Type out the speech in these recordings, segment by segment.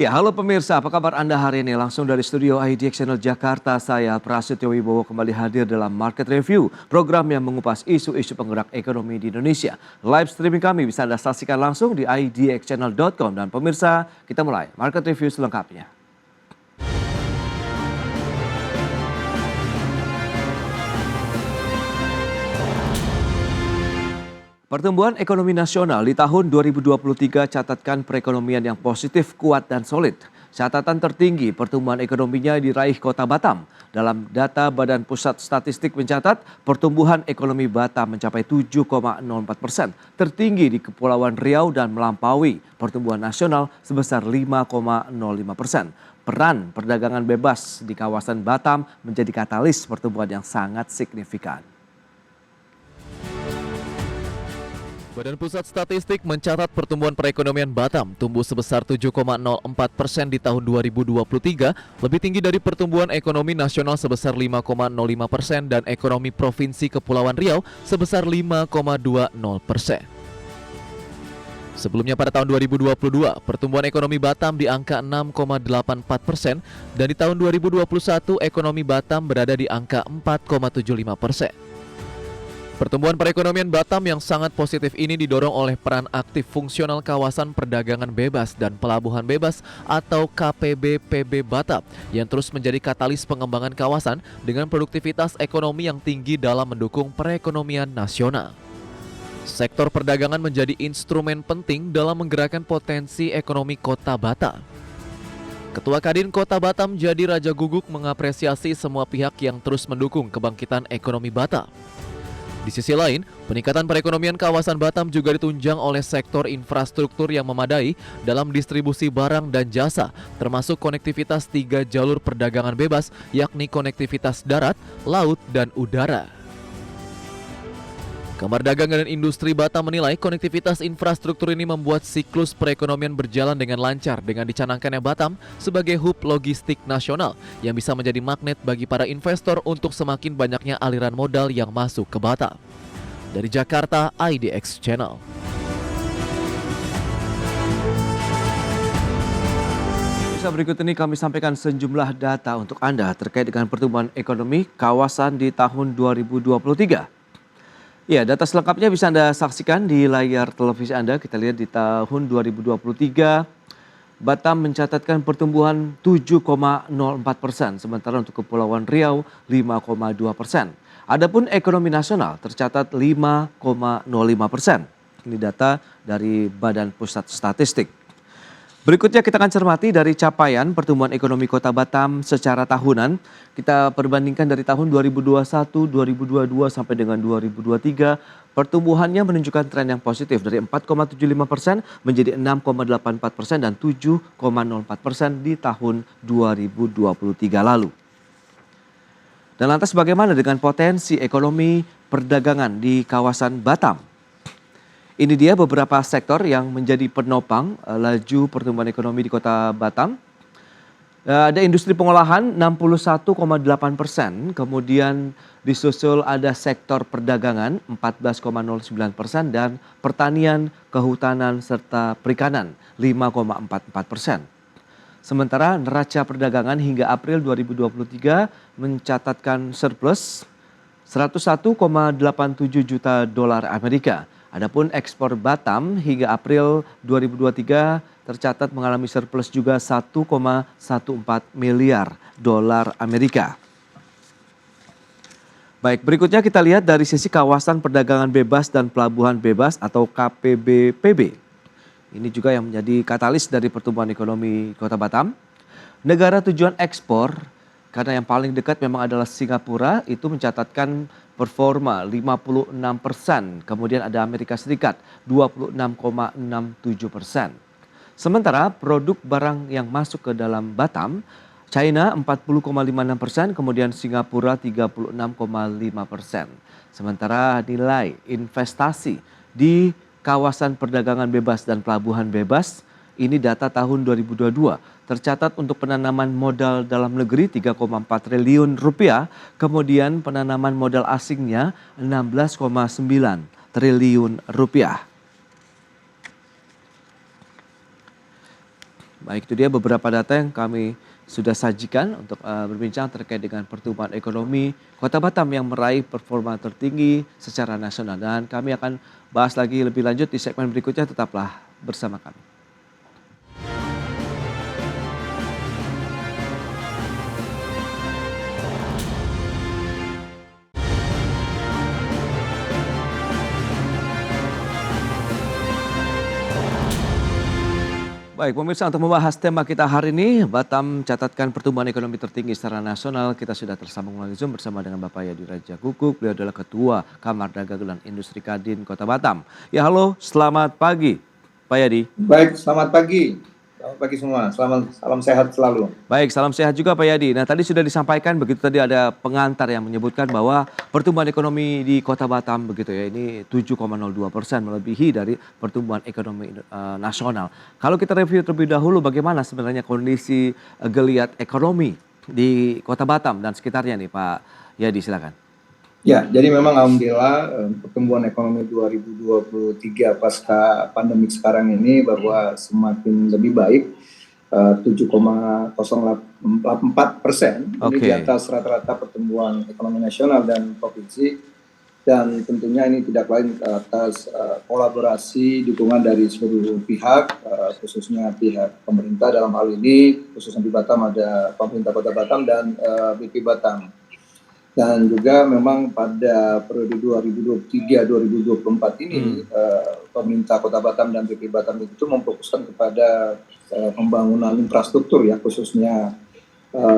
Ya, halo pemirsa, apa kabar Anda hari ini? Langsung dari studio IDX Channel Jakarta, saya Prasetyo Wibowo kembali hadir dalam Market Review, program yang mengupas isu-isu penggerak ekonomi di Indonesia. Live streaming kami bisa Anda saksikan langsung di idxchannel.com. Dan pemirsa, kita mulai Market Review selengkapnya. Pertumbuhan ekonomi nasional di tahun 2023 catatkan perekonomian yang positif, kuat, dan solid. Catatan tertinggi pertumbuhan ekonominya diraih Kota Batam. Dalam data Badan Pusat Statistik mencatat pertumbuhan ekonomi Batam mencapai 7,04%, tertinggi di Kepulauan Riau dan melampaui pertumbuhan nasional sebesar 5,05%. Peran perdagangan bebas di kawasan Batam menjadi katalis pertumbuhan yang sangat signifikan. Badan Pusat Statistik mencatat pertumbuhan perekonomian Batam tumbuh sebesar 7,04% di tahun 2023, lebih tinggi dari pertumbuhan ekonomi nasional sebesar 5,05% dan ekonomi Provinsi Kepulauan Riau sebesar 5,20%. Sebelumnya pada tahun 2022, pertumbuhan ekonomi Batam di angka 6,84% dan di tahun 2021 ekonomi Batam berada di angka 4,75%. Pertumbuhan perekonomian Batam yang sangat positif ini didorong oleh peran aktif fungsional kawasan perdagangan bebas dan pelabuhan bebas atau KPB-PB Batam yang terus menjadi katalis pengembangan kawasan dengan produktivitas ekonomi yang tinggi dalam mendukung perekonomian nasional. Sektor perdagangan menjadi instrumen penting dalam menggerakkan potensi ekonomi Kota Batam. Ketua Kadin Kota Batam Jadi Raja Guguk mengapresiasi semua pihak yang terus mendukung kebangkitan ekonomi Batam. Di sisi lain, peningkatan perekonomian kawasan Batam juga ditunjang oleh sektor infrastruktur yang memadai dalam distribusi barang dan jasa, termasuk konektivitas 3 jalur perdagangan bebas, yakni konektivitas darat, laut, dan udara. Kamar Dagang dan Industri Batam menilai konektivitas infrastruktur ini membuat siklus perekonomian berjalan dengan lancar dengan dicanangkannya Batam sebagai hub logistik nasional yang bisa menjadi magnet bagi para investor untuk semakin banyaknya aliran modal yang masuk ke Batam. Dari Jakarta, IDX Channel. Berikut ini kami sampaikan sejumlah data untuk Anda terkait dengan pertumbuhan ekonomi kawasan di tahun 2023. Ya, data selengkapnya bisa Anda saksikan di layar televisi Anda. Kita lihat di tahun 2023, Batam mencatatkan pertumbuhan 7,04%, sementara untuk Kepulauan Riau 5,2%. Adapun ekonomi nasional tercatat 5,05%. Ini data dari Badan Pusat Statistik. Berikutnya kita akan cermati dari capaian pertumbuhan ekonomi Kota Batam secara tahunan. Kita perbandingkan dari tahun 2021, 2022 sampai dengan 2023. Pertumbuhannya menunjukkan tren yang positif dari 4,75% menjadi 6,84% dan 7,04% di tahun 2023 lalu. Dan lantas bagaimana dengan potensi ekonomi perdagangan di kawasan Batam? Ini dia beberapa sektor yang menjadi penopang laju pertumbuhan ekonomi di Kota Batam. Ada industri pengolahan 61,8%, kemudian disusul ada sektor perdagangan 14,09% dan pertanian, kehutanan serta perikanan 5,44%. Sementara neraca perdagangan hingga April 2023 mencatatkan surplus 101,87 juta dolar Amerika. Adapun ekspor Batam hingga April 2023 tercatat mengalami surplus juga 1,14 miliar dolar Amerika. Baik, berikutnya kita lihat dari sisi kawasan perdagangan bebas dan pelabuhan bebas atau KPB-PB. Ini juga yang menjadi katalis dari pertumbuhan ekonomi Kota Batam. Negara tujuan ekspor, karena yang paling dekat memang adalah Singapura, itu mencatatkan performa 56%. Kemudian ada Amerika Serikat 26,67%. Sementara produk barang yang masuk ke dalam Batam, China 40,56%, kemudian Singapura 36,5%. Sementara nilai investasi di kawasan perdagangan bebas dan pelabuhan bebas, ini data tahun 2022. Tercatat untuk penanaman modal dalam negeri 3,4 triliun rupiah, kemudian penanaman modal asingnya 16,9 triliun rupiah. Baik, itu dia beberapa data yang kami sudah sajikan untuk berbincang terkait dengan pertumbuhan ekonomi Kota Batam yang meraih performa tertinggi secara nasional. Dan kami akan bahas lagi lebih lanjut di segmen berikutnya, tetaplah bersama kami. Baik, pemirsa, untuk membahas tema kita hari ini, Batam catatkan pertumbuhan ekonomi tertinggi secara nasional. Kita sudah tersambung melalui Zoom bersama dengan Bapak Yadi Raja Guguk. Beliau adalah Ketua Kamar Dagang dan Industri Kadin Kota Batam. Ya, halo, selamat pagi, Pak Yadi. Baik, selamat pagi. Selamat pagi semua. Salam sehat selalu. Baik, salam sehat juga Pak Yadi. Nah, tadi sudah disampaikan begitu, tadi ada pengantar yang menyebutkan bahwa pertumbuhan ekonomi di Kota Batam begitu ya, ini 7,02%, melebihi dari pertumbuhan ekonomi nasional. Kalau kita review terlebih dahulu, bagaimana sebenarnya kondisi geliat ekonomi di Kota Batam dan sekitarnya nih Pak Yadi, silakan. Ya, jadi memang alhamdulillah pertumbuhan ekonomi 2023 pasca pandemik sekarang ini bahwa semakin lebih baik, 7,084%. Ini di atas rata-rata pertumbuhan ekonomi nasional dan provinsi, dan tentunya ini tidak lain atas kolaborasi dukungan dari seluruh pihak, khususnya pihak pemerintah dalam hal ini, khususnya di Batam ada pemerintah Kota Batam dan BP Batam. Dan juga memang pada periode 2023-2024 ini pemerintah Kota Batam dan BP Batam itu memfokuskan kepada pembangunan infrastruktur ya, khususnya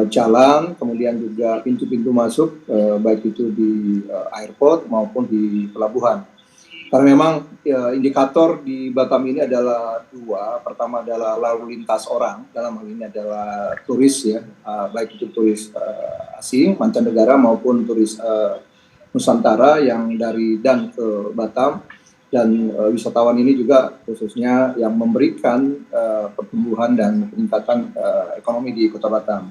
jalan, kemudian juga pintu-pintu masuk, baik itu di airport maupun di pelabuhan. Karena memang indikator di Batam ini adalah dua. Pertama adalah lalu lintas orang, dalam hal ini adalah turis ya, baik itu turis asing, mancanegara maupun turis Nusantara yang dari dan ke Batam. Dan wisatawan ini juga khususnya yang memberikan pertumbuhan dan peningkatan ekonomi di Kota Batam.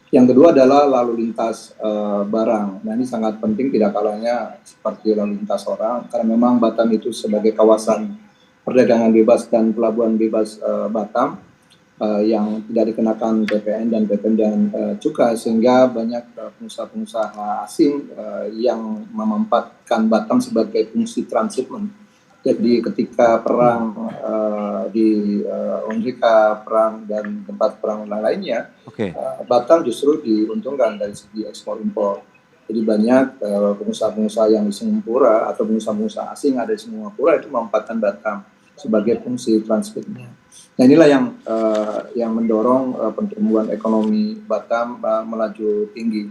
Yang kedua adalah lalu lintas barang. Nah, ini sangat penting tidak kalahnya seperti lalu lintas orang, karena memang Batam itu sebagai kawasan perdagangan bebas dan pelabuhan bebas Batam yang tidak dikenakan PPN dan PPN dan cukai, sehingga banyak pengusaha-pengusaha asing yang memanfaatkan Batam sebagai fungsi transshipment. Jadi ketika perang di Onrika, perang dan tempat perang lainnya, Batam justru diuntungkan dari segi ekspor impor. Jadi banyak pengusaha-pengusaha yang di Singapura atau pengusaha-pengusaha asing ada di Singapura itu memanfaatkan Batam sebagai fungsi transitnya. Nah, inilah yang mendorong pertumbuhan ekonomi Batam melaju tinggi.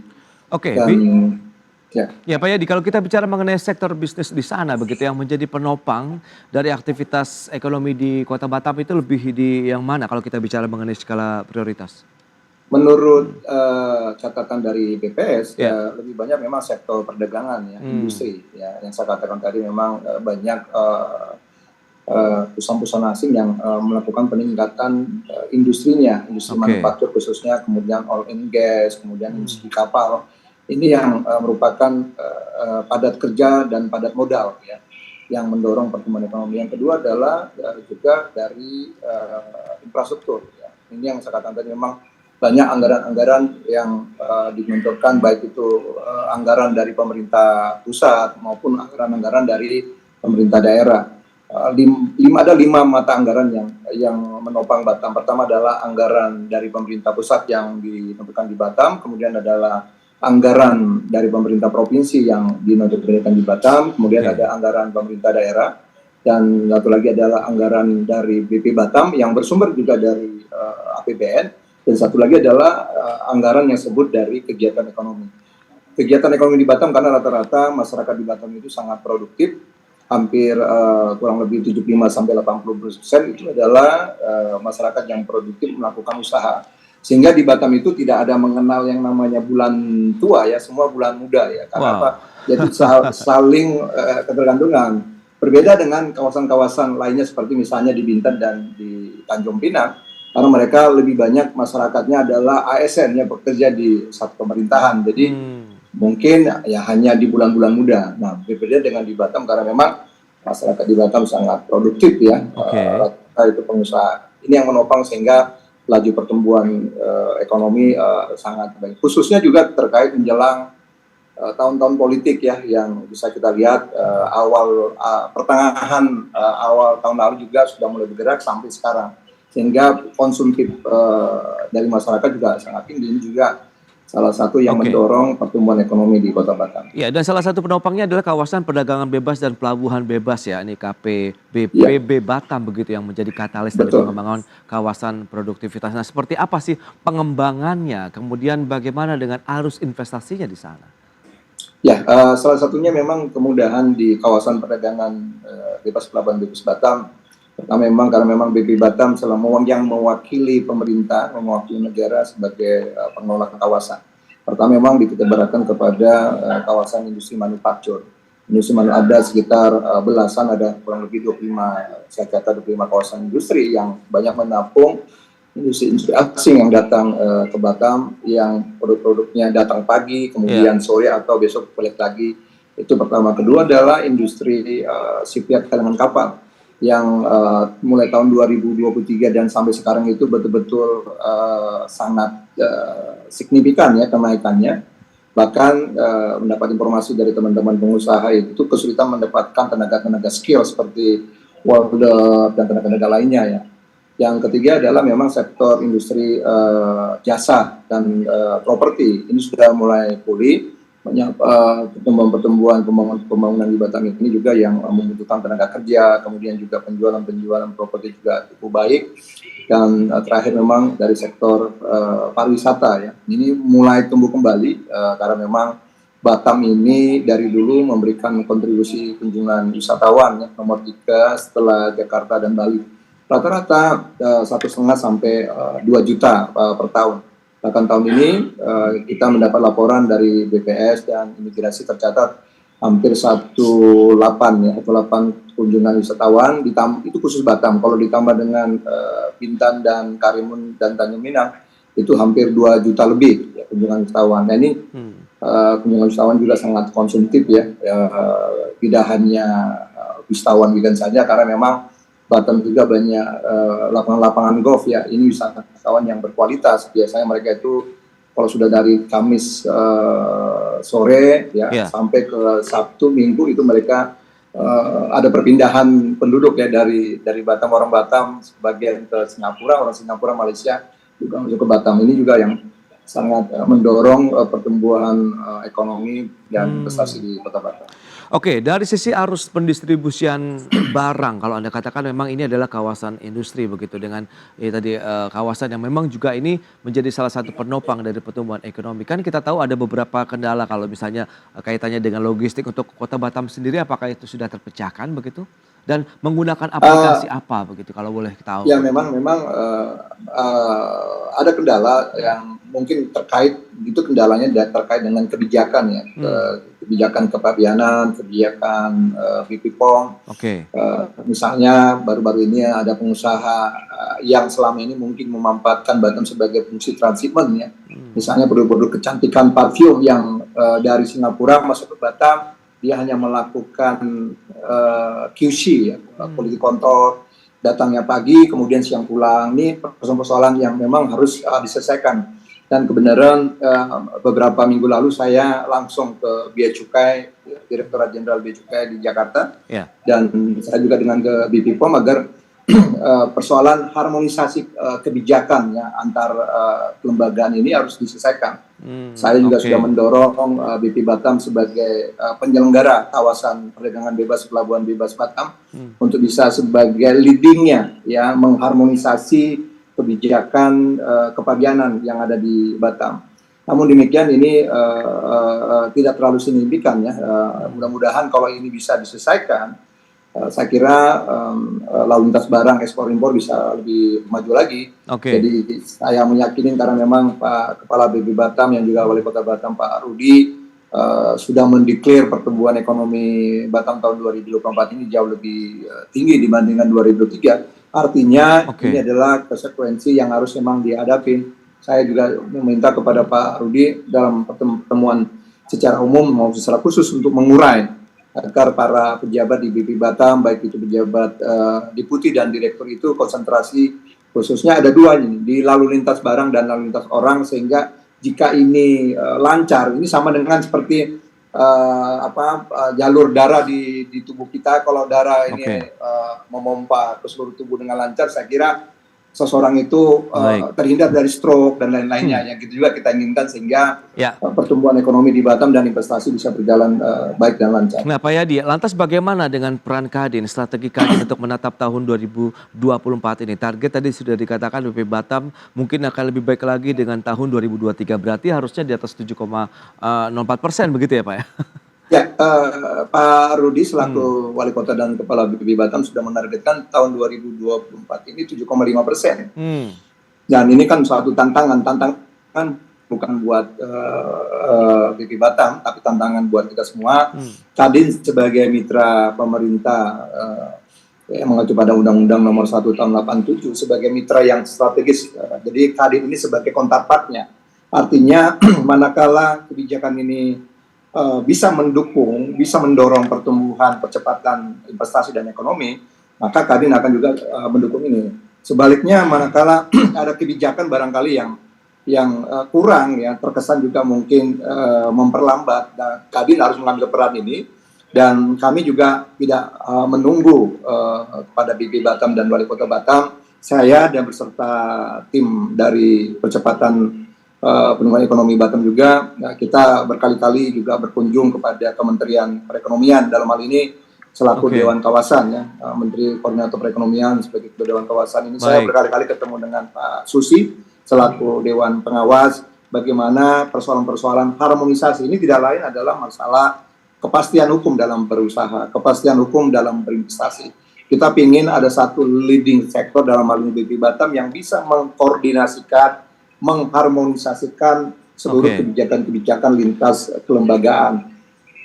Ya Pak Yadi, kalau kita bicara mengenai sektor bisnis di sana begitu yang menjadi penopang dari aktivitas ekonomi di Kota Batam, itu lebih di yang mana kalau kita bicara mengenai skala prioritas? Menurut catatan dari BPS, lebih banyak memang sektor perdagangan ya, industri ya, yang saya katakan tadi memang banyak perusahaan-perusahaan asing yang melakukan peningkatan industrinya, industri manufaktur khususnya, kemudian oil and gas, kemudian industri kapal. Ini yang merupakan padat kerja dan padat modal ya, yang mendorong pertumbuhan ekonomi. Yang kedua adalah juga dari infrastruktur. Ya. Ini yang saya katakan tadi memang banyak anggaran-anggaran yang digelontorkan, baik itu anggaran dari pemerintah pusat maupun anggaran-anggaran dari pemerintah daerah. Ada lima mata anggaran yang menopang Batam. Pertama adalah anggaran dari pemerintah pusat yang ditentukan di Batam, kemudian adalah anggaran dari pemerintah provinsi yang dinominasikan di Batam, kemudian ada anggaran pemerintah daerah, dan satu lagi adalah anggaran dari BP Batam yang bersumber juga dari APBN, dan satu lagi adalah anggaran yang disebut dari kegiatan ekonomi. Kegiatan ekonomi di Batam, karena rata-rata masyarakat di Batam itu sangat produktif, hampir kurang lebih 75-80% itu adalah masyarakat yang produktif melakukan usaha. Sehingga di Batam itu tidak ada mengenal yang namanya bulan tua ya, semua bulan muda ya. Karena apa? Jadi saling ketergantungan. Berbeda dengan kawasan-kawasan lainnya seperti misalnya di Bintan dan di Tanjung Pinang, karena mereka lebih banyak masyarakatnya adalah ASN ya, bekerja di satu pemerintahan. Jadi mungkin ya hanya di bulan-bulan muda. Nah, berbeda dengan di Batam karena memang masyarakat di Batam sangat produktif ya. Rata-rata itu pengusaha. Ini yang menopang sehingga laju pertumbuhan ekonomi sangat baik. Khususnya juga terkait menjelang tahun-tahun politik ya, yang bisa kita lihat pertengahan awal tahun lalu juga sudah mulai bergerak sampai sekarang, sehingga konsumtif dari masyarakat juga sangat tinggi. Ini juga salah satu yang mendorong pertumbuhan ekonomi di Kota Batam. Ya, dan salah satu penopangnya adalah kawasan perdagangan bebas dan pelabuhan bebas ya, ini KPBPB Batam begitu, yang menjadi katalis dari pengembangan kawasan produktivitas. Nah, seperti apa sih pengembangannya? Kemudian bagaimana dengan arus investasinya di sana? Ya, salah satunya memang kemudahan di kawasan perdagangan bebas pelabuhan bebas Batam. Pertama memang karena memang BP Batam selama yang mewakili pemerintah, mewakili negara sebagai pengelola kawasan. Pertama memang dititik-beratkan kepada kawasan industri manufaktur. Industri ada sekitar belasan, ada kurang lebih 25, saya catat 25 kawasan industri yang banyak menampung industri asing yang datang ke Batam, yang produk-produknya datang pagi, kemudian sore atau besok balik lagi. Itu pertama. Kedua adalah industri shipyard cadangan kapal yang mulai tahun 2023 dan sampai sekarang itu betul-betul sangat signifikan ya kenaikannya. Bahkan mendapat informasi dari teman-teman pengusaha itu kesulitan mendapatkan tenaga-tenaga skill seperti welder dan tenaga-tenaga lainnya ya. Yang ketiga adalah memang sektor industri jasa dan properti. Ini sudah mulai pulih. Banyak pertumbuhan pembangunan di Batam ini juga yang membutuhkan tenaga kerja, kemudian juga penjualan properti juga cukup baik, dan terakhir memang dari sektor pariwisata ya, ini mulai tumbuh kembali karena memang Batam ini dari dulu memberikan kontribusi kunjungan wisatawan ya, nomor 3 setelah Jakarta dan Bali, rata-rata 1,5 sampai 2 juta per tahun. Bahkan tahun ini kita mendapat laporan dari BPS dan imigrasi tercatat hampir 18 kunjungan wisatawan, itu khusus Batam. Kalau ditambah dengan Bintan dan Karimun dan Tanjung Minang, itu hampir 2 juta lebih ya, kunjungan wisatawan. Nah ini kunjungan wisatawan juga sangat konsumtif ya, tidak hanya wisatawan weekend saja, karena memang Batam juga banyak lapangan-lapangan golf ya. Ini wisatawan yang berkualitas. Biasanya mereka itu kalau sudah dari Kamis sore ya sampai ke Sabtu Minggu itu mereka ada perpindahan penduduk ya dari Batam, orang Batam sebagian ke Singapura, orang Singapura, Malaysia juga masuk ke Batam. Ini juga yang sangat mendorong pertumbuhan ekonomi dan investasi di Kota Batam. Oke, dari sisi arus pendistribusian barang, kalau Anda katakan memang ini adalah kawasan industri begitu, dengan tadi kawasan yang memang juga ini menjadi salah satu penopang dari pertumbuhan ekonomi. Kan kita tahu ada beberapa kendala kalau misalnya kaitannya dengan logistik untuk Kota Batam sendiri, apakah itu sudah terpecahkan begitu? Dan menggunakan aplikasi apa begitu kalau boleh tahu? Ya memang ada kendala yang mungkin terkait, itu kendalanya terkait dengan kebijakan ya, kebijakan kepabianan, kebijakan BPOM. Misalnya baru-baru ini ada pengusaha yang selama ini mungkin memanfaatkan Batam sebagai fungsi transshipment ya. Misalnya produk-produk kecantikan parfum yang dari Singapura masuk ke Batam, dia hanya melakukan QC ya, quality control, datangnya pagi kemudian siang pulang. Ini persoalan yang memang harus diselesaikan. Dan kebenaran beberapa minggu lalu saya langsung ke Bea Cukai, Direktorat Jenderal Bea Cukai di Jakarta, dan saya juga dengan ke BPOM agar persoalan harmonisasi kebijakan ya antar kelembagaan ini harus diselesaikan. Saya juga sudah mendorong BP Batam sebagai penyelenggara kawasan perdagangan bebas pelabuhan bebas Batam untuk bisa sebagai leadingnya ya, mengharmonisasi kebijakan kepabianan yang ada di Batam. Namun demikian ini tidak terlalu signifikan ya. Mudah-mudahan kalau ini bisa diselesaikan, saya kira lalu lintas barang ekspor impor bisa lebih maju lagi. Jadi saya meyakini karena memang Pak Kepala BP Batam yang juga Wali Kota Batam Pak Rudi sudah mendeklar pertumbuhan ekonomi Batam tahun 2024 ini jauh lebih tinggi dibandingkan 2023. Artinya ini adalah konsekuensi yang harus memang dihadapi. Saya juga meminta kepada Pak Rudi dalam pertemuan secara umum maupun secara khusus untuk mengurai agar para pejabat di BP Batam, baik itu pejabat deputi dan direktur itu konsentrasi khususnya ada dua nih, di lalu lintas barang dan lalu lintas orang, sehingga jika ini lancar, ini sama dengan seperti jalur darah di tubuh kita. Kalau darah ini memompa ke seluruh tubuh dengan lancar, saya kira seseorang itu terhindar dari stroke dan lain-lainnya. Yang gitu juga kita inginkan, sehingga pertumbuhan ekonomi di Batam dan investasi bisa berjalan baik dan lancar. Nah Pak Yadi, lantas bagaimana dengan peran Kadin, strategi Kadin untuk menatap tahun 2024 ini? Target tadi sudah dikatakan BP Batam mungkin akan lebih baik lagi dengan tahun 2023, berarti harusnya di atas 7,04% begitu ya Pak ya? Ya, Pak Rudi selaku Wali Kota dan Kepala BPB Batam sudah menargetkan tahun 2024 ini 7,5%. Dan ini kan suatu tantangan bukan buat BPB Batam, tapi tantangan buat kita semua. Kadin sebagai mitra pemerintah yang mengacu pada Undang-Undang Nomor 1 Tahun 87 sebagai mitra yang strategis. Jadi Kadin ini sebagai counterpartnya. Artinya manakala kebijakan ini bisa mendukung, bisa mendorong pertumbuhan, percepatan investasi dan ekonomi, maka Kadin akan juga mendukung ini. Sebaliknya, manakala ada kebijakan barangkali yang kurang, ya terkesan juga mungkin memperlambat, nah, Kadin harus mengambil peran ini, dan kami juga tidak menunggu pada BP Batam dan Wali Kota Batam. Saya dan beserta tim dari percepatan pengembangan ekonomi Batam juga, kita berkali-kali juga berkunjung kepada Kementerian Perekonomian, dalam hal ini selaku Dewan Kawasan, ya, Menteri Koordinator Perekonomian sebagai Dewan Kawasan ini. Saya berkali-kali ketemu dengan Pak Susi selaku Dewan Pengawas, bagaimana persoalan-persoalan harmonisasi ini tidak lain adalah masalah kepastian hukum dalam berusaha, kepastian hukum dalam berinvestasi. Kita ingin ada satu leading sektor dalam hal ini BP Batam yang bisa mengkoordinasikan, mengharmonisasikan seluruh kebijakan-kebijakan lintas kelembagaan.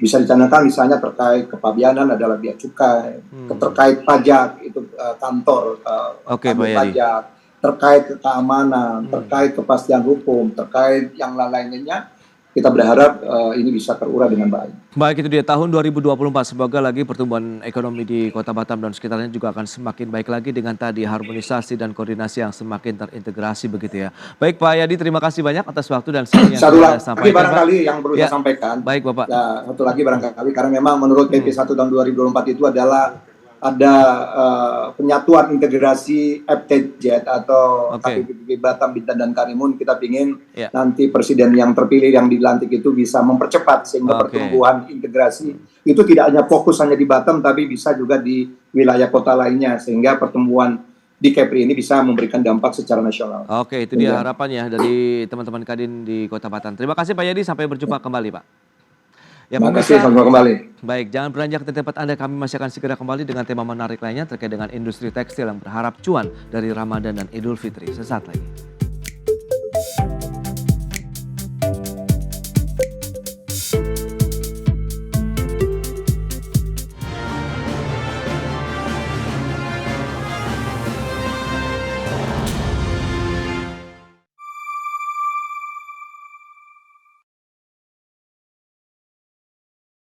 Bisa dicanangkan misalnya terkait kepabianan adalah bea cukai, terkait pajak itu kantor pajak, terkait keamanan, terkait kepastian hukum, terkait yang lain-lainnya. Kita berharap ini bisa terurai dengan baik. Baik, itu dia tahun 2024. Semoga lagi pertumbuhan ekonomi di Kota Batam dan sekitarnya juga akan semakin baik lagi dengan tadi harmonisasi dan koordinasi yang semakin terintegrasi begitu ya. Baik Pak Yadi, terima kasih banyak atas waktu dan saran yang sudah sampaikan. Barangkali yang perlu saya sampaikan. Baik Bapak. Ya, satu lagi barangkali, karena memang menurut PP 1 tahun 2024 itu adalah ada penyatuan integrasi FTZ atau KPPB Batam, Bintan, dan Karimun. Kita ingin nanti presiden yang terpilih, yang dilantik itu bisa mempercepat sehingga pertumbuhan integrasi itu tidak hanya fokus hanya di Batam, tapi bisa juga di wilayah kota lainnya, sehingga pertumbuhan di Kepri ini bisa memberikan dampak secara nasional. Oke, itu dia harapannya dari teman-teman Kadin di Kota Batam. Terima kasih Pak Yadi, sampai berjumpa kembali Pak. Ya, terima kasih, sampai kembali. Baik, jangan beranjak ke tempat Anda, kami masih akan segera kembali dengan tema menarik lainnya terkait dengan industri tekstil yang berharap cuan dari Ramadan dan Idul Fitri. Sesaat lagi.